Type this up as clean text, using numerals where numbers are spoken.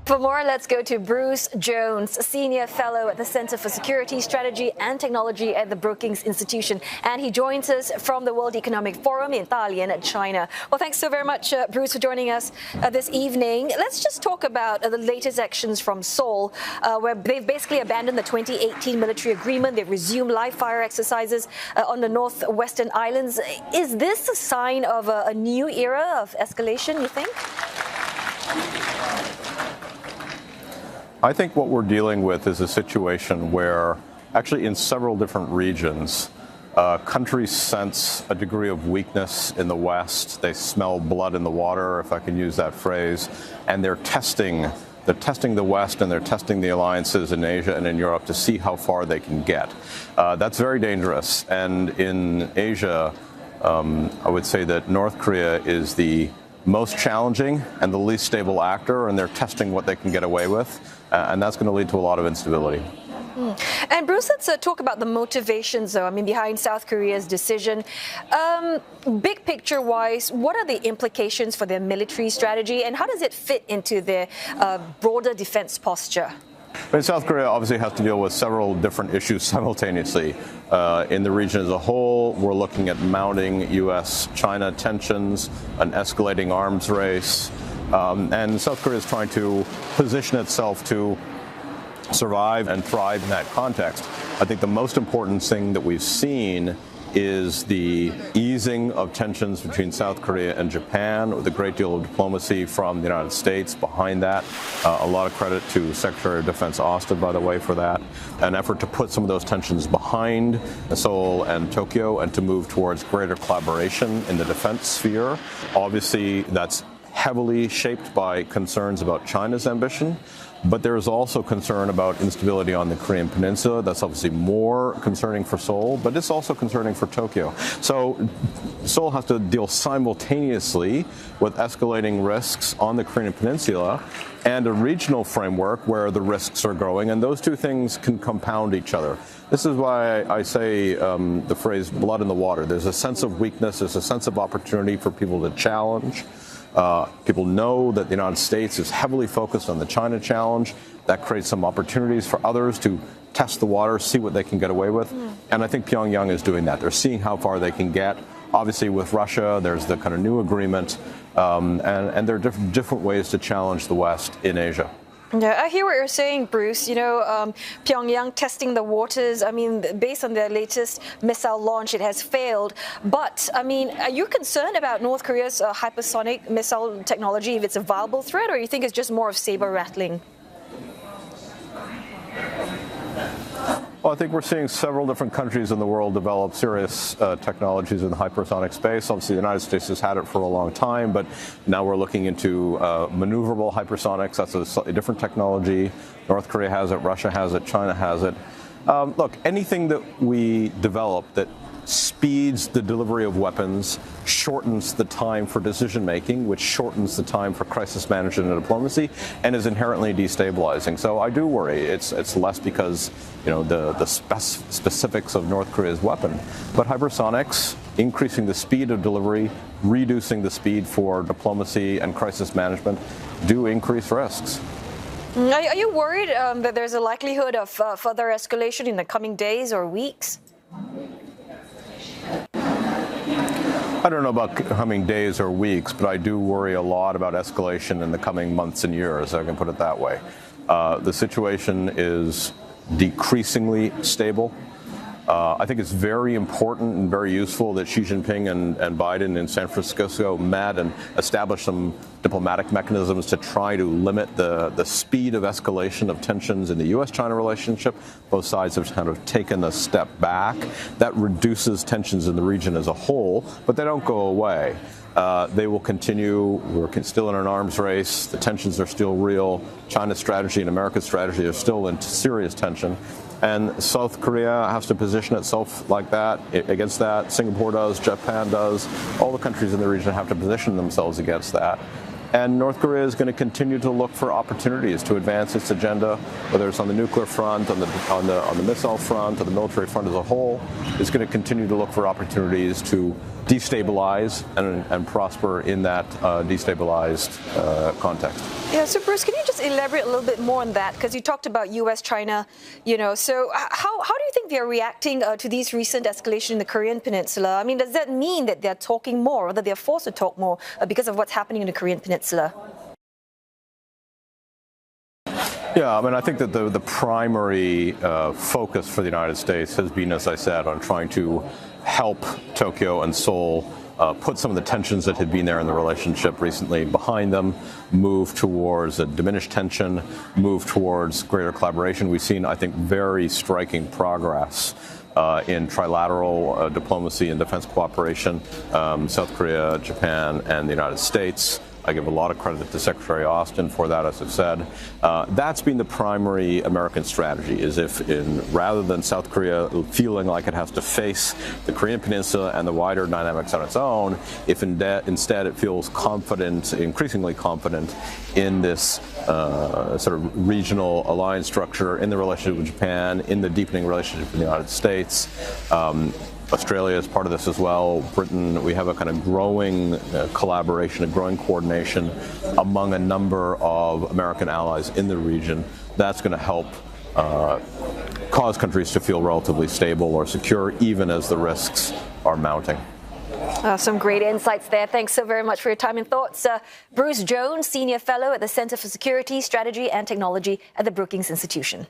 For more, let's go to Bruce Jones, Senior Fellow at the Center for Security, Strategy and Technology at the Brookings Institution. And he joins us from the World Economic Forum in Dalian, China. Well, thanks so very much, Bruce, for joining us this evening. Let's just talk about the latest actions from Seoul, where they've basically abandoned the 2018 military agreement. They've resumed live fire exercises on the northwestern islands. Is this a sign of a new era of escalation, you think? I think what we're dealing with is a situation where, actually in several different regions, countries sense a degree of weakness in the West. They smell blood in the water, if I can use that phrase, and they're testing the West and they're testing the alliances in Asia and in Europe to see how far they can get. That's very dangerous. And in Asia, I would say that North Korea is the most challenging and the least stable actor, and they're testing what they can get away with, and that's going to lead to a lot of instability. And Bruce, let's talk about the motivations, though, behind South Korea's decision. Big picture-wise, what are the implications for their military strategy, and how does it fit into their broader defense posture? But South Korea obviously has to deal with several different issues simultaneously. In the region as a whole, we're looking at mounting U.S.-China tensions, an escalating arms race, and South Korea is trying to position itself to survive and thrive in that context. I think the most important thing that we've seen is the easing of tensions between South Korea and Japan, with a great deal of diplomacy from the United States behind that. A lot of credit to Secretary of Defense Austin, by the way, for that. An effort to put some of those tensions behind Seoul and Tokyo and to move towards greater collaboration in the defense sphere. Obviously, that's heavily shaped by concerns about China's ambition. But there is also concern about instability on the Korean Peninsula. That's obviously more concerning for Seoul, but it's also concerning for Tokyo. So Seoul has to deal simultaneously with escalating risks on the Korean Peninsula and a regional framework where the risks are growing, and those two things can compound each other. This is why I say the phrase blood in the water. There's a sense of weakness, there's a sense of opportunity for people to challenge. People know that the United States is heavily focused on the China challenge. That creates some opportunities for others to test the water, see what they can get away with. And I think Pyongyang is doing that. They're seeing how far they can get. Obviously, with Russia, there's the kind of new agreement, and there are different ways to challenge the West in Asia. Yeah, I hear what you're saying, Bruce. Pyongyang testing the waters. Based on their latest missile launch, it has failed. But, are you concerned about North Korea's hypersonic missile technology, if it's a viable threat, or you think it's just more of saber rattling? Well, I think we're seeing several different countries in the world develop serious technologies in the hypersonic space. Obviously, the United States has had it for a long time, but now we're looking into maneuverable hypersonics. That's a slightly different technology. North Korea has it, Russia has it, China has it. Look, anything that we develop that speeds the delivery of weapons, shortens the time for decision making, which shortens the time for crisis management and diplomacy, and is inherently destabilizing. So I do worry. It's less because the specifics of North Korea's weapon, but hypersonics, increasing the speed of delivery, reducing the speed for diplomacy and crisis management, do increase risks. Are you worried that there's a likelihood of further escalation in the coming days or weeks? I don't know about coming days or weeks, but I do worry a lot about escalation in the coming months and years, I can put it that way. The situation is decreasingly stable. I think it's very important and very useful that Xi Jinping and Biden in San Francisco met and established some diplomatic mechanisms to try to limit the speed of escalation of tensions in the U.S.-China relationship. Both sides have kind of taken a step back. That reduces tensions in the region as a whole, but they don't go away. They will continue. We're still in an arms race. The tensions are still real. China's strategy and America's strategy are still in serious tension. And South Korea has to position itself like that, against that. Singapore does, Japan does. All the countries in the region have to position themselves against that. And North Korea is going to continue to look for opportunities to advance its agenda, whether it's on the nuclear front, on the missile front, or the military front as a whole. It's going to continue to look for opportunities to destabilize and prosper in that destabilized context. Yeah, so Bruce, can you just elaborate a little bit more on that? Because you talked about U.S., China, so how do you think they're reacting to these recent escalation in the Korean Peninsula? I mean, does that mean that they're talking more, or that they're forced to talk more because of what's happening in the Korean Peninsula? Yeah, I mean, I think that the primary focus for the United States has been, as I said, on trying to help Tokyo and Seoul put some of the tensions that had been there in the relationship recently behind them, move towards a diminished tension, move towards greater collaboration. We've seen, I think, very striking progress in trilateral diplomacy and defense cooperation, South Korea, Japan, and the United States. I give a lot of credit to Secretary Austin for that, as I've said. That's been the primary American strategy, is rather than South Korea feeling like it has to face the Korean Peninsula and the wider dynamics on its own, if instead it feels confident, increasingly confident, in this sort of regional alliance structure, in the relationship with Japan, in the deepening relationship with the United States. Australia is part of this as well. Britain, we have a kind of growing collaboration, a growing coordination among a number of American allies in the region. That's going to help cause countries to feel relatively stable or secure, even as the risks are mounting. Some great insights there. Thanks so very much for your time and thoughts. Bruce Jones, Senior Fellow at the Center for Security, Strategy and Technology at the Brookings Institution.